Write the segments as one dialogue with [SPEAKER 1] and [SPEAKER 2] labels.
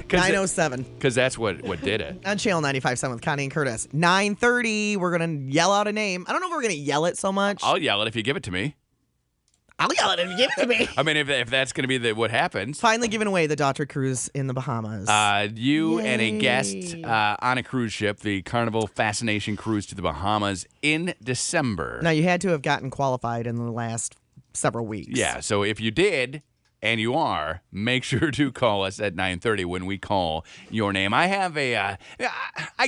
[SPEAKER 1] 9:07.
[SPEAKER 2] Because that's what did it.
[SPEAKER 1] On Channel 95.7 with Connie and Curtis. 9:30, we're going to yell out a name. I don't know if we're going to yell it so much.
[SPEAKER 2] I'll yell it if you give it to me.
[SPEAKER 1] I'll yell it if you give it to me.
[SPEAKER 2] I mean, if that's going to be what happens.
[SPEAKER 1] Finally giving away the Dr. Cruise in the Bahamas.
[SPEAKER 2] You
[SPEAKER 1] Yay.
[SPEAKER 2] and a guest on a cruise ship, the Carnival Fascination Cruise to the Bahamas in December.
[SPEAKER 1] Now, you had to have gotten qualified in the last several weeks.
[SPEAKER 2] Yeah, so if you did, and you are, make sure to call us at 9:30 when we call your name. I have I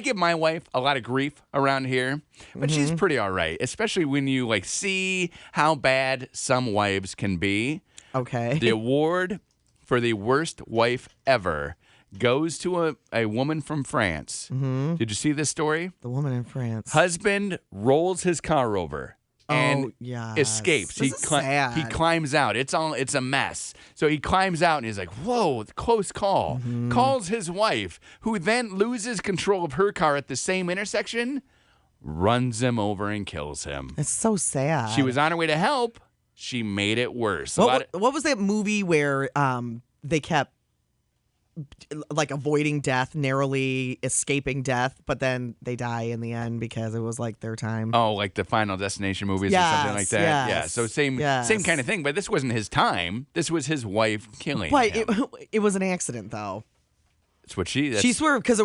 [SPEAKER 2] give my wife a lot of grief around here, but she's pretty all right, especially when you see how bad some wives can be.
[SPEAKER 1] Okay.
[SPEAKER 2] The award for the worst wife ever goes to a woman from France. Mm-hmm. Did you see this story?
[SPEAKER 1] The woman in France.
[SPEAKER 2] Husband rolls his car over. And escapes.
[SPEAKER 1] This is sad.
[SPEAKER 2] He climbs out. It's a mess. So he climbs out and he's like, whoa, close call. Mm-hmm. Calls his wife, who then loses control of her car at the same intersection, runs him over and kills him.
[SPEAKER 1] It's so sad.
[SPEAKER 2] She was on her way to help. She made it worse.
[SPEAKER 1] What was that movie where they kept avoiding death, narrowly escaping death, but then they die in the end because it was their time?
[SPEAKER 2] Oh, like the Final Destination movies or something like that?
[SPEAKER 1] Yes,
[SPEAKER 2] yeah, so same kind of thing, but this wasn't his time. This was his wife killing him.
[SPEAKER 1] But it was an accident, though.
[SPEAKER 2] That's what she
[SPEAKER 1] swerved because there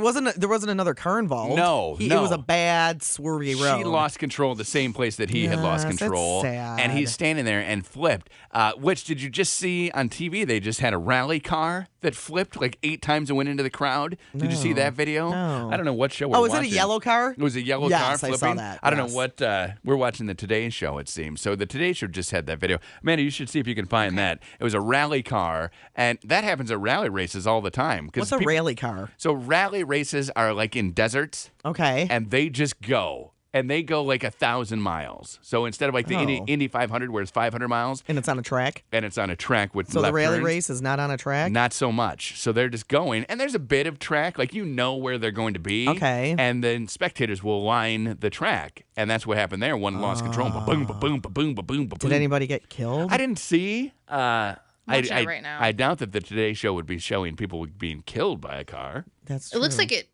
[SPEAKER 1] wasn't another car involved.
[SPEAKER 2] No.
[SPEAKER 1] It was a bad swervy road.
[SPEAKER 2] She lost control of the same place that he had lost control.
[SPEAKER 1] That's sad.
[SPEAKER 2] And he's standing there and flipped. Which did you just see on TV? They just had a rally car that flipped 8 times and went into the crowd. Did you see that video?
[SPEAKER 1] No.
[SPEAKER 2] I don't know what show we're watching.
[SPEAKER 1] Oh, is it a yellow car?
[SPEAKER 2] It was a yellow car
[SPEAKER 1] Yes,
[SPEAKER 2] flipping.
[SPEAKER 1] I saw that.
[SPEAKER 2] I don't know what we're watching the Today Show, it seems. So the Today Show just had that video. Amanda, you should see if you can find that. It was a rally car, and that happens at rally races all the time.
[SPEAKER 1] What's a rally car?
[SPEAKER 2] So rally races are in deserts.
[SPEAKER 1] Okay.
[SPEAKER 2] And they just go. And they go 1,000 miles. So instead of the Indy 500 where it's 500 miles.
[SPEAKER 1] And it's on a track?
[SPEAKER 2] And it's on a track with
[SPEAKER 1] So
[SPEAKER 2] left
[SPEAKER 1] the rally
[SPEAKER 2] turns.
[SPEAKER 1] race is not on a track?
[SPEAKER 2] Not so much. So they're just going. And there's a bit of track. You know where they're going to be.
[SPEAKER 1] Okay.
[SPEAKER 2] And then spectators will line the track. And that's what happened there. One lost control. Ba-boom, ba-boom, ba-boom, ba-boom, ba-boom.
[SPEAKER 1] Did anybody get killed?
[SPEAKER 2] I didn't see.
[SPEAKER 3] Watching it right now.
[SPEAKER 2] I doubt that the Today Show would be showing people being killed by a car.
[SPEAKER 1] That's true.
[SPEAKER 3] It looks like it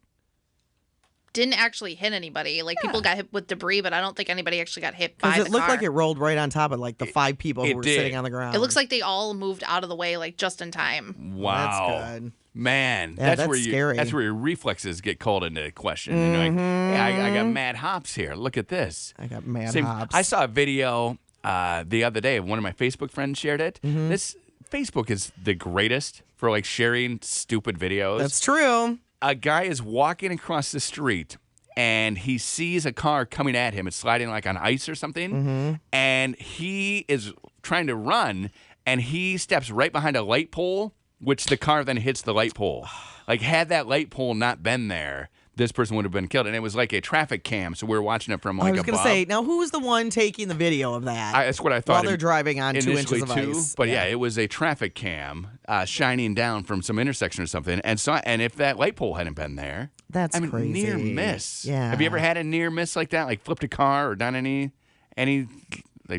[SPEAKER 3] didn't actually hit anybody. People got hit with debris, but I don't think anybody actually got hit by the car.
[SPEAKER 1] Because it looked like it rolled right on top of the 5 people who were
[SPEAKER 2] did.
[SPEAKER 1] sitting on the ground.
[SPEAKER 3] It looks like they all moved out of the way just in time.
[SPEAKER 2] Wow.
[SPEAKER 1] That's good.
[SPEAKER 2] Man,
[SPEAKER 1] Yeah,
[SPEAKER 2] that's
[SPEAKER 1] that's scary.
[SPEAKER 2] That's where your reflexes get called into question. You're like, hey, I got mad hops here. Look at this.
[SPEAKER 1] I got mad hops.
[SPEAKER 2] I saw a video the other day. One of my Facebook friends shared it. This Facebook is the greatest for sharing stupid videos.
[SPEAKER 1] That's true.
[SPEAKER 2] A guy is walking across the street and he sees a car coming at him. It's sliding on ice or something. And he is trying to run and he steps right behind a light pole, which the car then hits the light pole. Had that light pole not been there, this person would have been killed. And it was a traffic cam, so we were watching it from
[SPEAKER 1] I was
[SPEAKER 2] above.
[SPEAKER 1] going to say, now who's the one taking the video of that?
[SPEAKER 2] That's what I thought.
[SPEAKER 1] While they're driving on 2
[SPEAKER 2] initially
[SPEAKER 1] inches of ice.
[SPEAKER 2] But yeah, it was a traffic cam shining down from some intersection or something. And if that light pole hadn't been there,
[SPEAKER 1] That's crazy.
[SPEAKER 2] Near miss.
[SPEAKER 1] Yeah.
[SPEAKER 2] Have you ever had a near miss like that? Flipped a car or done any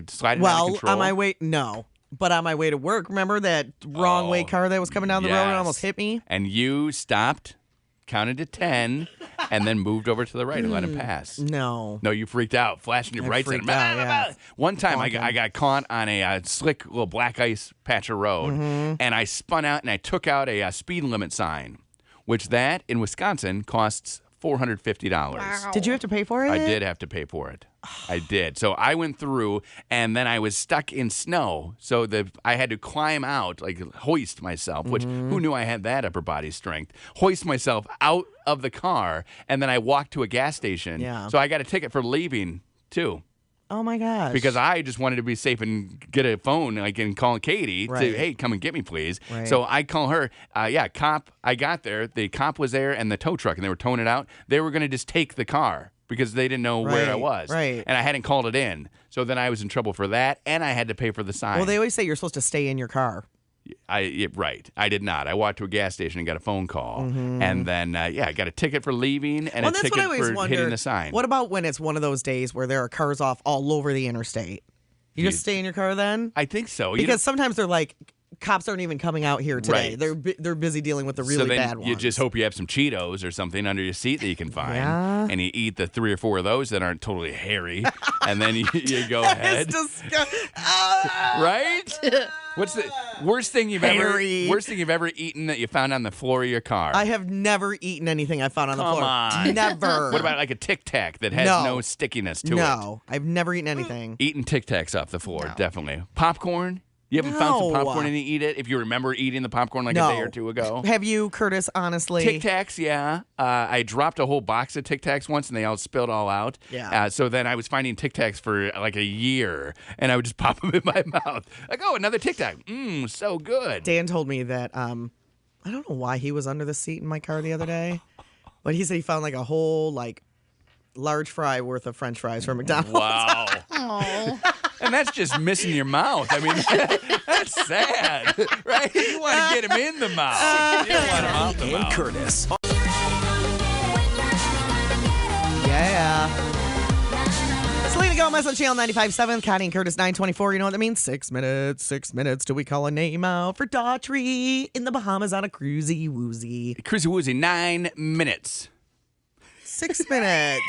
[SPEAKER 2] sliding out of control?
[SPEAKER 1] On my way, no. But on my way to work, remember that wrong way car that was coming down the road and almost hit me?
[SPEAKER 2] And you stopped, counted to 10, and then moved over to the right and let him pass.
[SPEAKER 1] No.
[SPEAKER 2] No, you freaked out, flashing your brights at him.
[SPEAKER 1] freaked out, yeah.
[SPEAKER 2] One time I got caught on a slick little black ice patch of road, and I spun out and I took out a speed limit sign, which that in Wisconsin costs $450.
[SPEAKER 3] Wow.
[SPEAKER 1] Did you have to pay for it?
[SPEAKER 2] I did have to pay for it. I did. So I went through, and then I was stuck in snow. So I had to climb out, hoist myself, which who knew I had that upper body strength? Hoist myself out of the car, and then I walked to a gas station.
[SPEAKER 1] Yeah.
[SPEAKER 2] So I got a ticket for leaving, too.
[SPEAKER 1] Oh, my gosh.
[SPEAKER 2] Because I just wanted to be safe and get a phone, and call Katie
[SPEAKER 1] Right.
[SPEAKER 2] to, hey, come and get me, please.
[SPEAKER 1] Right.
[SPEAKER 2] So I call her. Cop. I got there. The cop was there and the tow truck, and they were towing it out. They were going to just take the car because they didn't know where I was.
[SPEAKER 1] Right.
[SPEAKER 2] And I hadn't called it in. So then I was in trouble for that, and I had to pay for the sign.
[SPEAKER 1] Well, they always say you're supposed to stay in your car.
[SPEAKER 2] Right. I did not. I walked to a gas station and got a phone call. And then, I got a ticket for leaving and a
[SPEAKER 1] that's
[SPEAKER 2] ticket
[SPEAKER 1] what I always
[SPEAKER 2] for
[SPEAKER 1] wonder.
[SPEAKER 2] hitting the sign.
[SPEAKER 1] What about when it's one of those days where there are cars off all over the interstate? You just stay in your car then?
[SPEAKER 2] I think so.
[SPEAKER 1] Because sometimes they're cops aren't even coming out here today.
[SPEAKER 2] Right.
[SPEAKER 1] They're busy dealing with the really
[SPEAKER 2] so then
[SPEAKER 1] bad ones.
[SPEAKER 2] you just hope you have some Cheetos or something under your seat that you can find.
[SPEAKER 1] Yeah.
[SPEAKER 2] And you eat the 3 or 4 of those that aren't totally hairy. And then you go ahead.
[SPEAKER 1] It's disgusting.
[SPEAKER 2] Right? What's the worst thing you've ever eaten that you found on the floor of your car?
[SPEAKER 1] I have never eaten anything I found on the
[SPEAKER 2] Come
[SPEAKER 1] floor.
[SPEAKER 2] on.
[SPEAKER 1] Never.
[SPEAKER 2] What about like a Tic Tac that has no stickiness to it?
[SPEAKER 1] No, I've never eaten anything.
[SPEAKER 2] Eating Tic Tacs off the floor,
[SPEAKER 1] No.
[SPEAKER 2] definitely. Popcorn? You haven't found some
[SPEAKER 1] No.
[SPEAKER 2] popcorn and you eat it? If you remember eating the popcorn like a day or two ago?
[SPEAKER 1] Have you, Curtis, honestly?
[SPEAKER 2] Tic Tacs, yeah. I dropped a whole box of Tic Tacs once and they all spilled all out.
[SPEAKER 1] Yeah.
[SPEAKER 2] So then I was finding Tic Tacs for like a year and I would just pop them in my mouth. Like, oh, another Tic Tac. So good.
[SPEAKER 1] Dan told me that, I don't know why he was under the seat in my car the other day, but he said he found like a whole, like, large fry worth of French fries from McDonald's.
[SPEAKER 2] Wow.
[SPEAKER 3] Oh.
[SPEAKER 2] And that's just missing your mouth. I mean, that's sad, right? You want to get them in the mouth. You don't want them out the mouth.
[SPEAKER 4] Curtis.
[SPEAKER 1] Yeah. Selena Gomez on Channel 95.7, Connie and Curtis 924. You know what that means? 6 minutes. 6 minutes till we call a name out for Daughtry in the Bahamas on a cruisy woozy.
[SPEAKER 2] Cruisy Woozy, 9 minutes.
[SPEAKER 1] 6 minutes.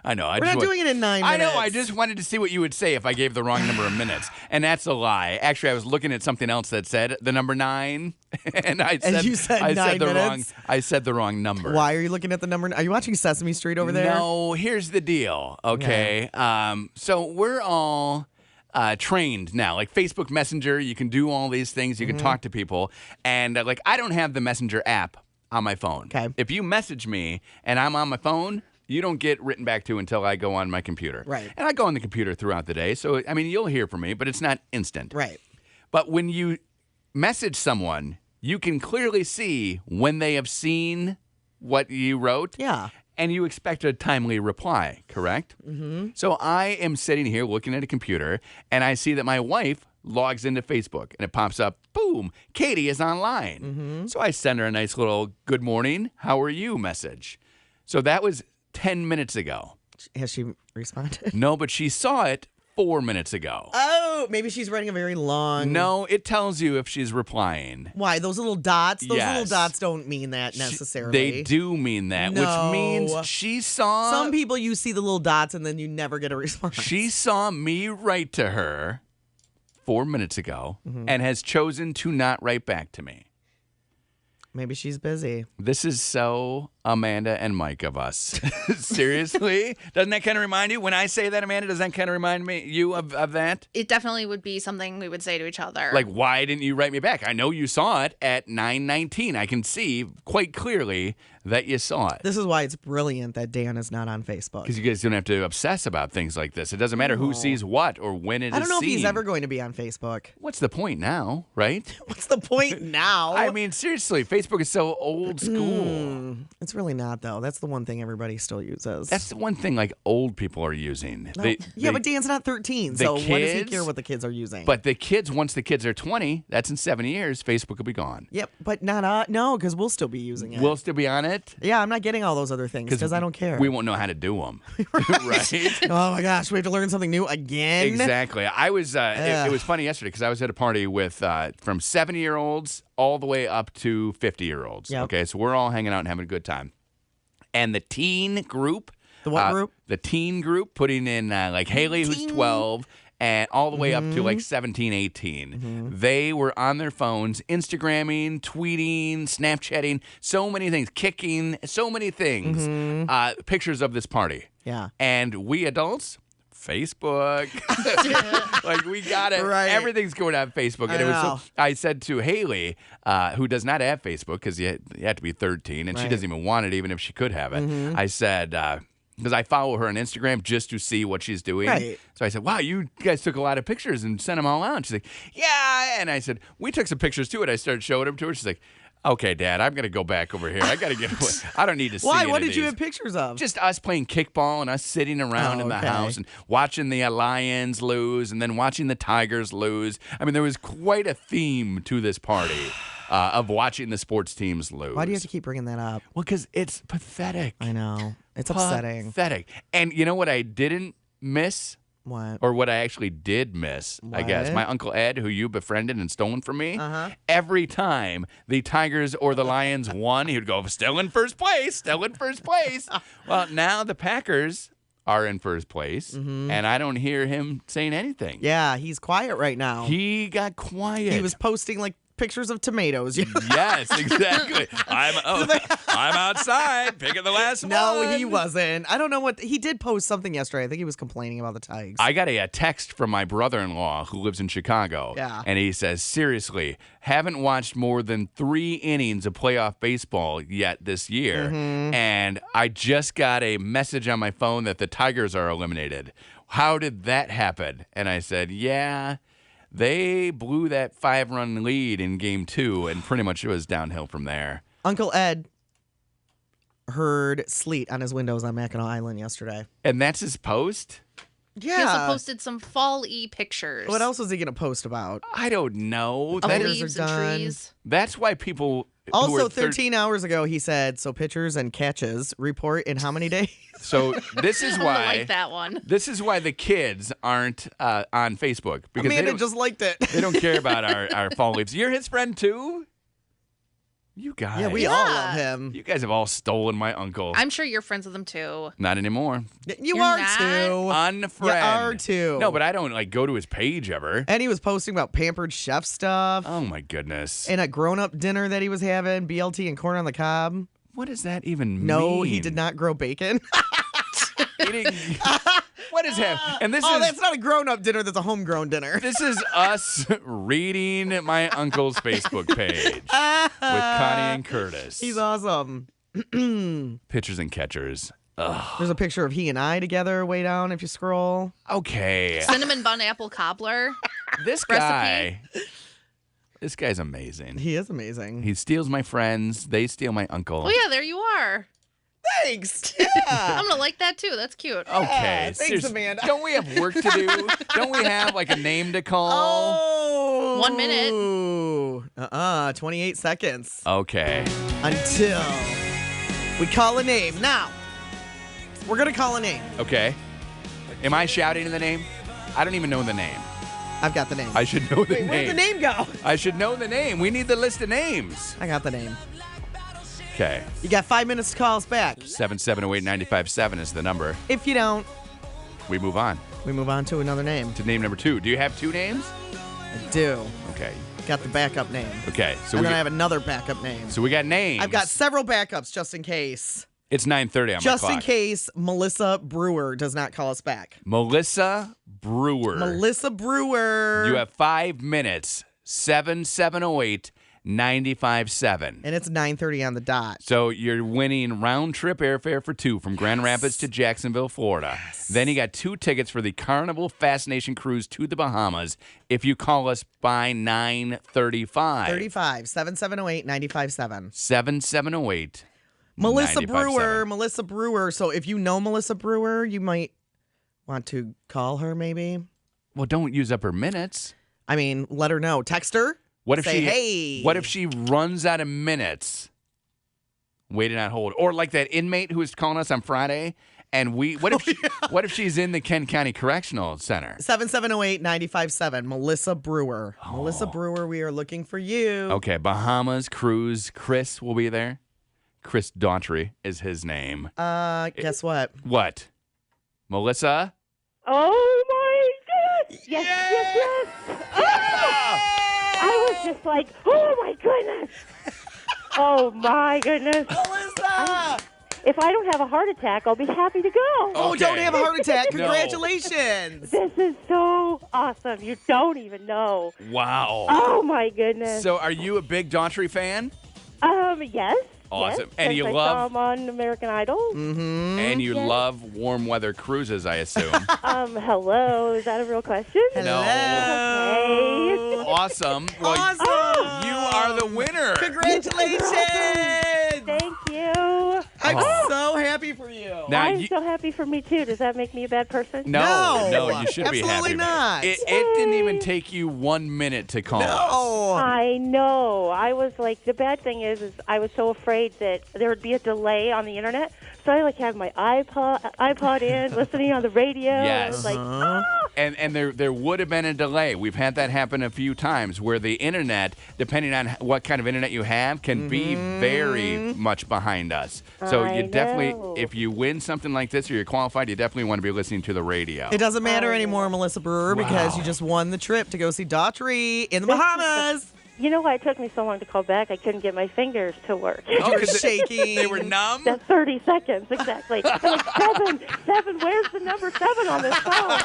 [SPEAKER 2] I know.
[SPEAKER 1] We're not doing it in 9 minutes.
[SPEAKER 2] I know. I just wanted to see what you would say if I gave the wrong number of minutes. And that's a lie. Actually, I was looking at something else that said the number 9. And
[SPEAKER 1] you said
[SPEAKER 2] I
[SPEAKER 1] 9
[SPEAKER 2] minutes? I said the wrong number.
[SPEAKER 1] Why are you looking at the number? Are you watching Sesame Street over there?
[SPEAKER 2] No, here's the deal. Okay. So we're all trained now. Like Facebook Messenger, you can do all these things. You can talk to people. And like, I don't have the Messenger app on my phone.
[SPEAKER 1] Okay.
[SPEAKER 2] If you message me and I'm on my phone, you don't get written back to until I go on my computer.
[SPEAKER 1] Right.
[SPEAKER 2] And I go on the computer throughout the day. So, I mean, you'll hear from me, but it's not instant.
[SPEAKER 1] Right.
[SPEAKER 2] But when you message someone, you can clearly see when they have seen what you wrote.
[SPEAKER 1] Yeah.
[SPEAKER 2] And you expect a timely reply, correct? Mm-hmm. So I am sitting here looking at a computer, and I see that my wife logs into Facebook, and it pops up, boom, Katie is online.
[SPEAKER 1] Mm-hmm.
[SPEAKER 2] So I send her a nice little good morning, how are you message. So that was 10 minutes ago.
[SPEAKER 1] Has she responded?
[SPEAKER 2] No, but she saw it 4 minutes ago.
[SPEAKER 1] Oh, maybe she's writing a very long.
[SPEAKER 2] No, it tells you if she's replying.
[SPEAKER 1] Why? Those little dots? Those little
[SPEAKER 2] Yes.
[SPEAKER 1] dots don't mean that necessarily.
[SPEAKER 2] They do mean that,
[SPEAKER 1] No.
[SPEAKER 2] which means she saw.
[SPEAKER 1] Some people, you see the little dots and then you never get a response.
[SPEAKER 2] She saw me write to her 4 minutes ago and has chosen to not write back to me.
[SPEAKER 1] Maybe she's busy.
[SPEAKER 2] This is so Amanda and Mike of us. Seriously? Doesn't that kind of remind you? When I say that, Amanda, does that kind of remind you of that?
[SPEAKER 3] It definitely would be something we would say to each other.
[SPEAKER 2] Like, why didn't you write me back? I know you saw it at 9:19. I can see quite clearly that you saw it.
[SPEAKER 1] This is why it's brilliant that Dan is not on Facebook.
[SPEAKER 2] Because you guys don't have to obsess about things like this. It doesn't matter who sees what or when it is
[SPEAKER 1] I don't know if he's
[SPEAKER 2] seen.
[SPEAKER 1] ever going to be on Facebook.
[SPEAKER 2] What's the point now, right?
[SPEAKER 1] What's the point now?
[SPEAKER 2] I mean, seriously, Facebook is so old school.
[SPEAKER 1] It's really not, though. That's the one thing everybody still uses.
[SPEAKER 2] That's the one thing like old people are using.
[SPEAKER 1] No. But Dan's not 13,
[SPEAKER 2] the
[SPEAKER 1] so what does he
[SPEAKER 2] kids-
[SPEAKER 1] care what the kids are using?
[SPEAKER 2] But the kids, once the kids are 20, that's in 7 years, Facebook will be gone.
[SPEAKER 1] Yep, but not no, because we'll still be using it.
[SPEAKER 2] We'll still be on it.
[SPEAKER 1] Yeah, I'm not getting all those other things because I don't care.
[SPEAKER 2] We won't know how to do them. Right?
[SPEAKER 1] Oh my gosh, we have to learn something new again.
[SPEAKER 2] Exactly. I was. It was funny yesterday because I was at a party with from 70-year-olds all the way up to 50-year-olds.
[SPEAKER 1] Yep.
[SPEAKER 2] Okay, so we're all hanging out and having a good time. And the teen group.
[SPEAKER 1] The what group?
[SPEAKER 2] The teen group, putting in like Haley, who's 12, and all the way up to like 17, 18. They were on their phones, Instagramming, tweeting, Snapchatting, so many things, kicking, so many things. Pictures of this party.
[SPEAKER 1] Yeah.
[SPEAKER 2] And we adults, Facebook. Like, we got it.
[SPEAKER 1] Right.
[SPEAKER 2] Everything's going on Facebook. And
[SPEAKER 1] I
[SPEAKER 2] it was
[SPEAKER 1] know.
[SPEAKER 2] I said to Haley, who does not have Facebook because you have to be 13, and she
[SPEAKER 1] Right.
[SPEAKER 2] doesn't even want it, even if she could have it. I said, because I follow her on Instagram just to see what she's doing.
[SPEAKER 1] Right.
[SPEAKER 2] So I said, wow, you guys took a lot of pictures and sent them all out. And she's like, yeah. And I said, we took some pictures too. And I started showing them to her. She's like, okay, Dad, I'm going to go back over here. I got to get away. I don't need to see
[SPEAKER 1] Why?
[SPEAKER 2] any
[SPEAKER 1] What
[SPEAKER 2] of
[SPEAKER 1] did you
[SPEAKER 2] these."
[SPEAKER 1] have pictures of?
[SPEAKER 2] Just us playing kickball and us sitting around in the
[SPEAKER 1] okay.
[SPEAKER 2] house and watching the Lions lose and then watching the Tigers lose. I mean, there was quite a theme to this party of watching the sports teams lose.
[SPEAKER 1] Why do you have to keep bringing that up?
[SPEAKER 2] Well, because it's pathetic.
[SPEAKER 1] I know. It's upsetting.
[SPEAKER 2] Pathetic. And you know what I didn't miss
[SPEAKER 1] What?
[SPEAKER 2] Or what I actually did miss, I guess.
[SPEAKER 1] What?
[SPEAKER 2] My Uncle Ed, who you befriended and stolen from me,
[SPEAKER 1] Uh-huh.
[SPEAKER 2] every time the Tigers or the Lions won, he would go, still in first place, still in first place. Well, now the Packers are in first place, and I don't hear him saying anything.
[SPEAKER 1] Yeah, he's quiet right now.
[SPEAKER 2] He got quiet.
[SPEAKER 1] He was posting like pictures of tomatoes.
[SPEAKER 2] Yes, exactly. I'm outside picking the last
[SPEAKER 1] No,
[SPEAKER 2] one.
[SPEAKER 1] he wasn't. I don't know what he did post something yesterday. I think he was complaining about the Tigers.
[SPEAKER 2] I got a text from my brother-in-law who lives in Chicago.
[SPEAKER 1] Yeah.
[SPEAKER 2] And he says, seriously, haven't watched more than 3 innings of playoff baseball yet this year. And I just got a message on my phone that the Tigers are eliminated. How did that happen? And I said, yeah, they blew that 5-run lead in game 2, and pretty much it was downhill from there.
[SPEAKER 1] Uncle Ed heard sleet on his windows on Mackinac Island yesterday.
[SPEAKER 2] And that's his post?
[SPEAKER 1] Yeah.
[SPEAKER 3] He also posted some fall-y pictures.
[SPEAKER 1] What else was he going to post about?
[SPEAKER 2] I don't know.
[SPEAKER 3] Of
[SPEAKER 1] Letters
[SPEAKER 3] leaves
[SPEAKER 1] are
[SPEAKER 3] and
[SPEAKER 1] done.
[SPEAKER 3] trees.
[SPEAKER 2] That's why people who
[SPEAKER 1] Also,
[SPEAKER 2] are
[SPEAKER 1] 13 hours ago, he said, so pitchers and catches report in how many days?
[SPEAKER 2] So this is
[SPEAKER 3] I
[SPEAKER 2] why
[SPEAKER 3] like that one.
[SPEAKER 2] This is why the kids aren't on Facebook, because
[SPEAKER 1] Amanda just liked it.
[SPEAKER 2] they don't care about our fall leaves. You're his friend too? You guys.
[SPEAKER 1] Yeah, we all love him.
[SPEAKER 2] You guys have all stolen my uncle.
[SPEAKER 3] I'm sure you're friends with him too.
[SPEAKER 2] Not anymore.
[SPEAKER 1] You
[SPEAKER 3] You're
[SPEAKER 1] are
[SPEAKER 3] not?
[SPEAKER 1] too.
[SPEAKER 2] Unfriend.
[SPEAKER 1] You are too.
[SPEAKER 2] No, but I don't like go to his page ever.
[SPEAKER 1] And he was posting about Pampered Chef stuff
[SPEAKER 2] Oh my goodness.
[SPEAKER 1] and a grown-up dinner that he was having, BLT and corn on the cob.
[SPEAKER 2] What does that even mean?
[SPEAKER 1] No, he did not grow bacon.
[SPEAKER 2] Eating- What is happening? And this
[SPEAKER 1] Oh,
[SPEAKER 2] is
[SPEAKER 1] that's not a grown-up dinner. That's a homegrown dinner.
[SPEAKER 2] this is us reading my uncle's Facebook page with Connie and Curtis.
[SPEAKER 1] He's awesome.
[SPEAKER 2] Pitchers and catchers.
[SPEAKER 1] There's a picture of he and I together way down if you scroll.
[SPEAKER 2] Okay.
[SPEAKER 3] Cinnamon bun apple cobbler.
[SPEAKER 2] This guy. This guy's amazing.
[SPEAKER 1] He is amazing.
[SPEAKER 2] He steals my friends. They steal my uncle.
[SPEAKER 3] Oh yeah, there you are.
[SPEAKER 1] Thanks. Yeah.
[SPEAKER 3] I'm gonna like that too. That's cute.
[SPEAKER 2] Okay.
[SPEAKER 1] Thanks,
[SPEAKER 2] seriously,
[SPEAKER 1] Amanda.
[SPEAKER 2] Don't we have work to do? Don't we have like a name to call?
[SPEAKER 1] Oh.
[SPEAKER 3] 1 minute.
[SPEAKER 1] 28 seconds
[SPEAKER 2] Okay.
[SPEAKER 1] until we call a name. Now, we're going to call a name.
[SPEAKER 2] Okay. Am I shouting the name? I don't even know the name.
[SPEAKER 1] I've got the name.
[SPEAKER 2] I should know the
[SPEAKER 1] Wait,
[SPEAKER 2] name.
[SPEAKER 1] where'd the name go?
[SPEAKER 2] I should know the name. We need the list of names.
[SPEAKER 1] I got the name.
[SPEAKER 2] Okay.
[SPEAKER 1] You got 5 minutes to call us back.
[SPEAKER 2] 7708957 is the number.
[SPEAKER 1] If you don't,
[SPEAKER 2] We move on
[SPEAKER 1] we move on to another name.
[SPEAKER 2] to name number 2. Do you have 2 names?
[SPEAKER 1] I do.
[SPEAKER 2] Okay.
[SPEAKER 1] Got the backup name.
[SPEAKER 2] Okay. So
[SPEAKER 1] And
[SPEAKER 2] we
[SPEAKER 1] then I have another backup name.
[SPEAKER 2] so we got names.
[SPEAKER 1] I've got several backups just in case.
[SPEAKER 2] It's 9:30 on
[SPEAKER 1] Just
[SPEAKER 2] my clock.
[SPEAKER 1] in case Melissa Brewer does not call us back.
[SPEAKER 2] Melissa Brewer.
[SPEAKER 1] Melissa Brewer.
[SPEAKER 2] You have 5 minutes. 7708957.
[SPEAKER 1] And it's 9:30 on the dot.
[SPEAKER 2] So you're winning round trip airfare for 2 from Grand Rapids to Jacksonville, Florida. Then you got 2 tickets for the Carnival Fascination Cruise to the Bahamas if you call us by 9:35.
[SPEAKER 1] 35 7708957.
[SPEAKER 2] 7708.
[SPEAKER 1] Melissa
[SPEAKER 2] 95.7.
[SPEAKER 1] Brewer. Melissa Brewer. So if you know Melissa Brewer, you might want to call her maybe.
[SPEAKER 2] Well, don't use up her minutes.
[SPEAKER 1] I mean, let her know. Text her.
[SPEAKER 2] What if
[SPEAKER 1] Say,
[SPEAKER 2] she
[SPEAKER 1] hey.
[SPEAKER 2] What if she runs out of minutes waiting on hold? Or like that inmate who was calling us on Friday and what if what if she's in the Kent County Correctional Center?
[SPEAKER 1] 7708957. Melissa Brewer. Melissa Brewer, we are looking for you.
[SPEAKER 2] Okay, Bahamas cruise. Chris will be there. Chris Daughtry is his name.
[SPEAKER 1] Guess what?
[SPEAKER 2] What? Melissa?
[SPEAKER 4] Oh my God! Yes, yes, yes! I was just like, oh my goodness! Oh my goodness!
[SPEAKER 1] Melissa!
[SPEAKER 4] If I don't have a heart attack, I'll be happy to go.
[SPEAKER 1] Oh,
[SPEAKER 2] Okay.
[SPEAKER 1] don't have a heart attack.
[SPEAKER 2] No.
[SPEAKER 1] Congratulations.
[SPEAKER 4] This is so awesome. You don't even know.
[SPEAKER 2] Wow.
[SPEAKER 4] Oh my goodness.
[SPEAKER 2] So are you a big Daughtry fan?
[SPEAKER 4] Yes.
[SPEAKER 2] Awesome.
[SPEAKER 4] Yes,
[SPEAKER 2] And you
[SPEAKER 4] since I
[SPEAKER 2] love-
[SPEAKER 4] saw him on American Idol.
[SPEAKER 1] Mm-hmm.
[SPEAKER 2] And you
[SPEAKER 4] Yes.
[SPEAKER 2] love warm weather cruises, I assume.
[SPEAKER 4] Hello. Is that a real question?
[SPEAKER 1] Hello.
[SPEAKER 4] Okay.
[SPEAKER 2] Awesome. Well,
[SPEAKER 1] Awesome.
[SPEAKER 2] you are the winner.
[SPEAKER 1] Congratulations.
[SPEAKER 4] Thank you.
[SPEAKER 1] I I'm so happy for you.
[SPEAKER 2] Now,
[SPEAKER 4] I'm so happy for me, too. Does that make me a bad person?
[SPEAKER 2] No, you should be happy.
[SPEAKER 1] Absolutely not.
[SPEAKER 2] It didn't even take you 1 minute to call us.
[SPEAKER 1] Oh.
[SPEAKER 4] I know. I was like, the bad thing is I was so afraid that there would be a delay on the internet. So I had my iPod in, listening on the radio.
[SPEAKER 2] Yes.
[SPEAKER 4] I was like,
[SPEAKER 2] And there would have been a delay. We've had that happen a few times where the internet, depending on what kind of internet you have, can be very much behind us. So
[SPEAKER 4] I
[SPEAKER 2] you definitely,
[SPEAKER 4] know.
[SPEAKER 2] if you win something like this or you're qualified, you definitely want to be listening to the radio.
[SPEAKER 1] It doesn't matter anymore, Melissa Brewer, because you just won the trip to go see Daughtry in the Bahamas.
[SPEAKER 4] you know why it took me so long to call back? I couldn't get my fingers to work.
[SPEAKER 1] You were
[SPEAKER 2] 'cause
[SPEAKER 1] shaking.
[SPEAKER 2] They were numb?
[SPEAKER 4] That's 30 seconds, exactly. I'm like, seven, where's the number 7 on this phone?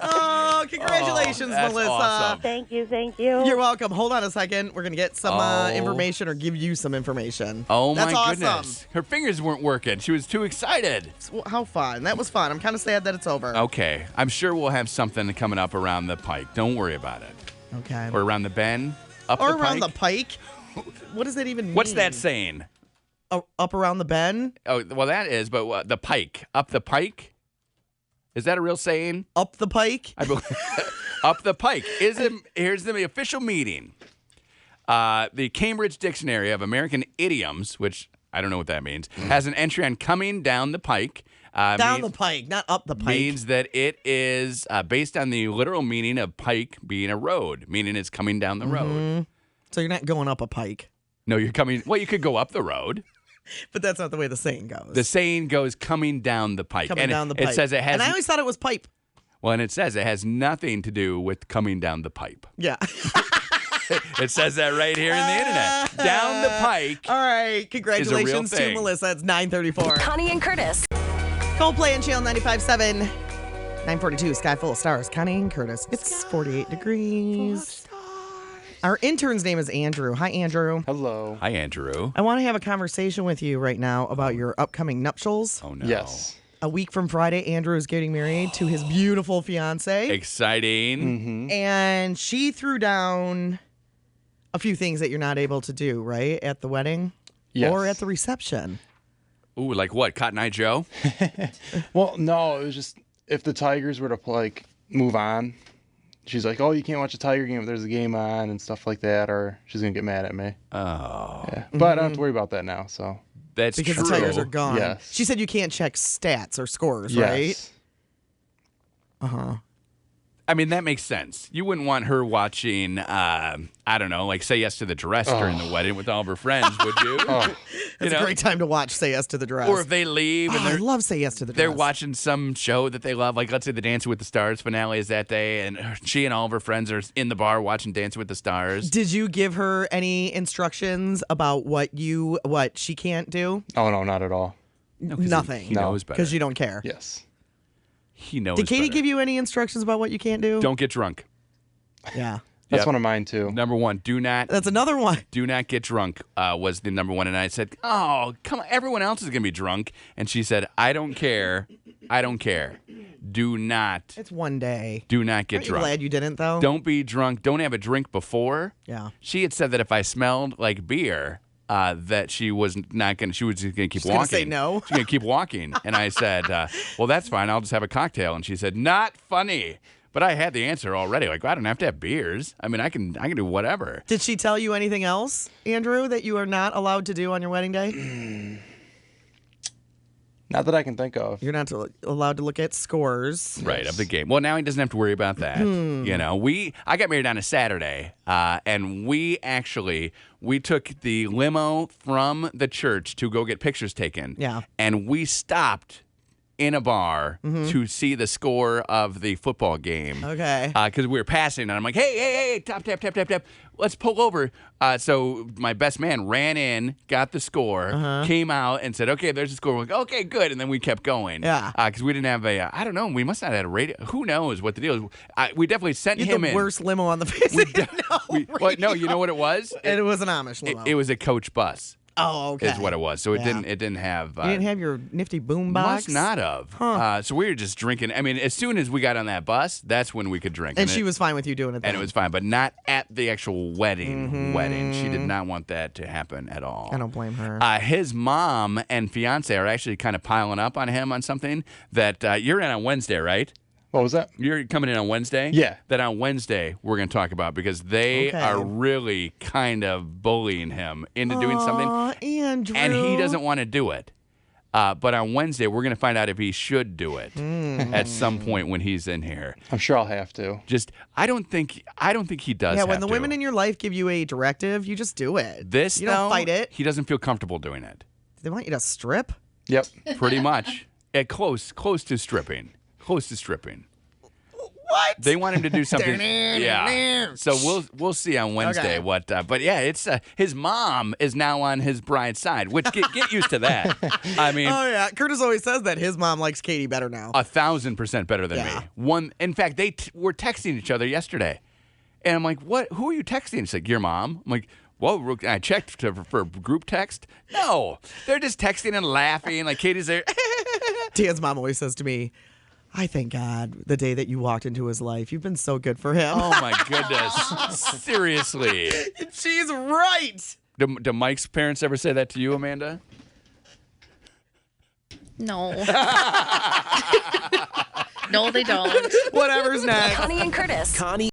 [SPEAKER 1] Oh, congratulations,
[SPEAKER 2] that's
[SPEAKER 1] Melissa.
[SPEAKER 2] awesome.
[SPEAKER 4] Thank you.
[SPEAKER 1] You're welcome. Hold on a second. We're going to get some information or give you some information.
[SPEAKER 2] Oh,
[SPEAKER 1] That's
[SPEAKER 2] my
[SPEAKER 1] awesome.
[SPEAKER 2] goodness. Her fingers weren't working. She was too excited.
[SPEAKER 1] How fun. That was fun. I'm kind of sad that it's over.
[SPEAKER 2] Okay. I'm sure we'll have something coming up around the pike. Don't worry about it.
[SPEAKER 1] Okay.
[SPEAKER 2] Or around the bend. Up
[SPEAKER 1] Or
[SPEAKER 2] the
[SPEAKER 1] around
[SPEAKER 2] pike.
[SPEAKER 1] the pike. What does that even mean?
[SPEAKER 2] What's that saying?
[SPEAKER 1] Oh, up around the bend?
[SPEAKER 2] Oh, well, that is, but the pike. Up the pike? Is that a real saying?
[SPEAKER 1] Up the pike?
[SPEAKER 2] I believe up the pike. Here's the official meeting. The Cambridge Dictionary of American Idioms, which I don't know what that means, has an entry on coming down the pike.
[SPEAKER 1] Down the pike, not up the pike.
[SPEAKER 2] Means that it is based on the literal meaning of pike being a road, meaning it's coming down the road.
[SPEAKER 1] So you're not going up a pike.
[SPEAKER 2] No, you're coming. Well, you could go up the road.
[SPEAKER 1] But that's not the way the saying goes.
[SPEAKER 2] The saying goes coming down the pike.
[SPEAKER 1] Coming
[SPEAKER 2] and
[SPEAKER 1] down the pike.
[SPEAKER 2] It says it has.
[SPEAKER 1] And I always thought it was pipe.
[SPEAKER 2] Well, and it says it has nothing to do with coming down the pipe.
[SPEAKER 1] Yeah.
[SPEAKER 2] It says that right here in the internet. Down the pike.
[SPEAKER 1] All right. Congratulations to
[SPEAKER 2] thing.
[SPEAKER 1] Melissa. It's 9:34.
[SPEAKER 5] Connie and Curtis.
[SPEAKER 1] Coldplay and Channel 95.7. 9:42. Sky full of stars. Connie and Curtis. It's 48 degrees. Our intern's name is Andrew. Hi, Andrew.
[SPEAKER 6] Hello.
[SPEAKER 2] Hi, Andrew.
[SPEAKER 1] I want to have a conversation with you right now about your upcoming nuptials.
[SPEAKER 2] Oh, no.
[SPEAKER 6] Yes.
[SPEAKER 1] A week from Friday, Andrew is getting married to his beautiful fiance.
[SPEAKER 2] Exciting.
[SPEAKER 1] And she threw down a few things that you're not able to do, right? At the wedding?
[SPEAKER 6] Yes.
[SPEAKER 1] Or at the reception?
[SPEAKER 2] Ooh, like what? Cotton Eye Joe?
[SPEAKER 6] Well, no, it was just if the Tigers were to move on, she's like, "Oh, you can't watch a Tiger game if there's a game on and stuff like that," or she's gonna get mad at me.
[SPEAKER 2] Oh.
[SPEAKER 6] Yeah. But I don't have to worry about that now. So
[SPEAKER 2] That's
[SPEAKER 1] Because
[SPEAKER 2] true.
[SPEAKER 1] the Tigers are gone.
[SPEAKER 6] Yes.
[SPEAKER 1] She said you can't check stats or scores,
[SPEAKER 6] yes.
[SPEAKER 1] right? Uh-huh.
[SPEAKER 2] I mean, that makes sense. You wouldn't want her watching, I don't know, like Say Yes to the Dress during the wedding with all of her friends, would you?
[SPEAKER 1] It's a great time to watch Say Yes to the Dress.
[SPEAKER 2] Or if they leave and
[SPEAKER 1] I
[SPEAKER 2] they're
[SPEAKER 1] love Say Yes to the Dress.
[SPEAKER 2] they're watching some show that they love, like let's say the Dancing with the Stars finale is that day, and she and all of her friends are in the bar watching Dancing with the Stars.
[SPEAKER 1] Did you give her any instructions about what she can't do?
[SPEAKER 6] Oh no, not at all.
[SPEAKER 1] Nothing.
[SPEAKER 2] He knows better.
[SPEAKER 1] Because you don't care.
[SPEAKER 6] Yes.
[SPEAKER 2] He knows
[SPEAKER 1] Did Katie
[SPEAKER 2] better.
[SPEAKER 1] give you any instructions about what you can't do?
[SPEAKER 2] Don't get drunk.
[SPEAKER 1] Yeah.
[SPEAKER 6] That's
[SPEAKER 2] Yep.
[SPEAKER 6] one of mine too.
[SPEAKER 2] Number one, do not
[SPEAKER 1] That's another one.
[SPEAKER 2] do not get drunk was the number one. And I said, oh, come on, everyone else is going to be drunk. And she said, I don't care. I don't care. Do not
[SPEAKER 1] It's one day.
[SPEAKER 2] get
[SPEAKER 1] Aren't you
[SPEAKER 2] drunk.
[SPEAKER 1] glad you didn't, though?
[SPEAKER 2] Don't be drunk. Don't have a drink before.
[SPEAKER 1] Yeah.
[SPEAKER 2] She had said that if I smelled like beer, that she was not going to, she was just going to keep
[SPEAKER 1] She's
[SPEAKER 2] walking.
[SPEAKER 1] gonna say no?
[SPEAKER 2] She's going to keep walking. And I said, well, that's fine. I'll just have a cocktail. And she said, not funny. But I had the answer already. Like, I don't have to have beers. I mean, I can do whatever.
[SPEAKER 1] Did she tell you anything else, Andrew, that you are not allowed to do on your wedding day?
[SPEAKER 6] Not that I can think of.
[SPEAKER 1] You're not allowed to look at scores.
[SPEAKER 2] Right, of the game. Well, now he doesn't have to worry about that. You know, I got married on a Saturday, and we took the limo from the church to go get pictures taken.
[SPEAKER 1] Yeah.
[SPEAKER 2] And we stopped in a bar to see the score of the football game.
[SPEAKER 1] Okay.
[SPEAKER 2] Because we were passing, and I'm like, hey, tap, tap, tap, tap, tap. Let's pull over. So my best man ran in, got the score, came out, and said, okay, there's the score. We're like, okay, good. And then we kept going.
[SPEAKER 1] Yeah.
[SPEAKER 2] Because we didn't have I don't know, we must not have had a radio. Who knows what the deal is? We definitely sent
[SPEAKER 1] You
[SPEAKER 2] him
[SPEAKER 1] had the
[SPEAKER 2] in.
[SPEAKER 1] worst limo on the face.
[SPEAKER 2] Well, no, you know what it was?
[SPEAKER 1] And it was an Amish limo.
[SPEAKER 2] It was a coach bus.
[SPEAKER 1] Oh, okay.
[SPEAKER 2] Is what it was. So it
[SPEAKER 1] Yeah.
[SPEAKER 2] didn't have.
[SPEAKER 1] You didn't have your nifty boom box?
[SPEAKER 2] Must not have. So we were just drinking. I mean, as soon as we got on that bus, that's when we could drink.
[SPEAKER 1] And she was fine with you doing it then?
[SPEAKER 2] And it was fine, but not at the actual wedding. Wedding. She did not want that to happen at all.
[SPEAKER 1] I don't blame her.
[SPEAKER 2] His mom and fiance are actually kind of piling up on him on something that you're in on Wednesday, right?
[SPEAKER 6] What was that?
[SPEAKER 2] You're coming in on Wednesday?
[SPEAKER 6] Yeah.
[SPEAKER 2] That on Wednesday we're going to talk about because they
[SPEAKER 1] Okay.
[SPEAKER 2] are really kind of bullying him into doing something.
[SPEAKER 1] Aw, Andrew.
[SPEAKER 2] And he doesn't want to do it. But on Wednesday, we're going to find out if he should do it at some point when he's in here.
[SPEAKER 6] I'm sure I'll have to.
[SPEAKER 2] Just, I don't think he does.
[SPEAKER 1] Yeah, when
[SPEAKER 2] have
[SPEAKER 1] the
[SPEAKER 2] to.
[SPEAKER 1] women in your life give you a directive, you just do it.
[SPEAKER 2] This,
[SPEAKER 1] you don't
[SPEAKER 2] though,
[SPEAKER 1] fight it.
[SPEAKER 2] He doesn't feel comfortable doing it.
[SPEAKER 1] They want you to strip?
[SPEAKER 6] Yep.
[SPEAKER 2] Pretty much. Close to stripping. Close to stripping.
[SPEAKER 1] What?
[SPEAKER 2] They want him to do something. Yeah. So we'll see on Wednesday
[SPEAKER 1] Okay.
[SPEAKER 2] what. But yeah, it's his mom is now on his bride's side. Which get used to that. I mean,
[SPEAKER 1] Oh, yeah. Curtis always says that his mom likes Katie better now.
[SPEAKER 2] 1,000% better than
[SPEAKER 1] Yeah.
[SPEAKER 2] me. In fact, they were texting each other yesterday, and I'm like, "What? Who are you texting?" It's like your mom. I'm like, "Well," I checked for group text. No, they're just texting and laughing. Like Katie's there.
[SPEAKER 1] Dan's mom always says to me, I thank God the day that you walked into his life. You've been so good for him.
[SPEAKER 2] Oh my goodness! Seriously.
[SPEAKER 1] She's right.
[SPEAKER 2] Do Mike's parents ever say that to you, Amanda?
[SPEAKER 3] No. No, they don't.
[SPEAKER 1] Whatever's next.
[SPEAKER 5] Connie and Curtis.
[SPEAKER 7] Connie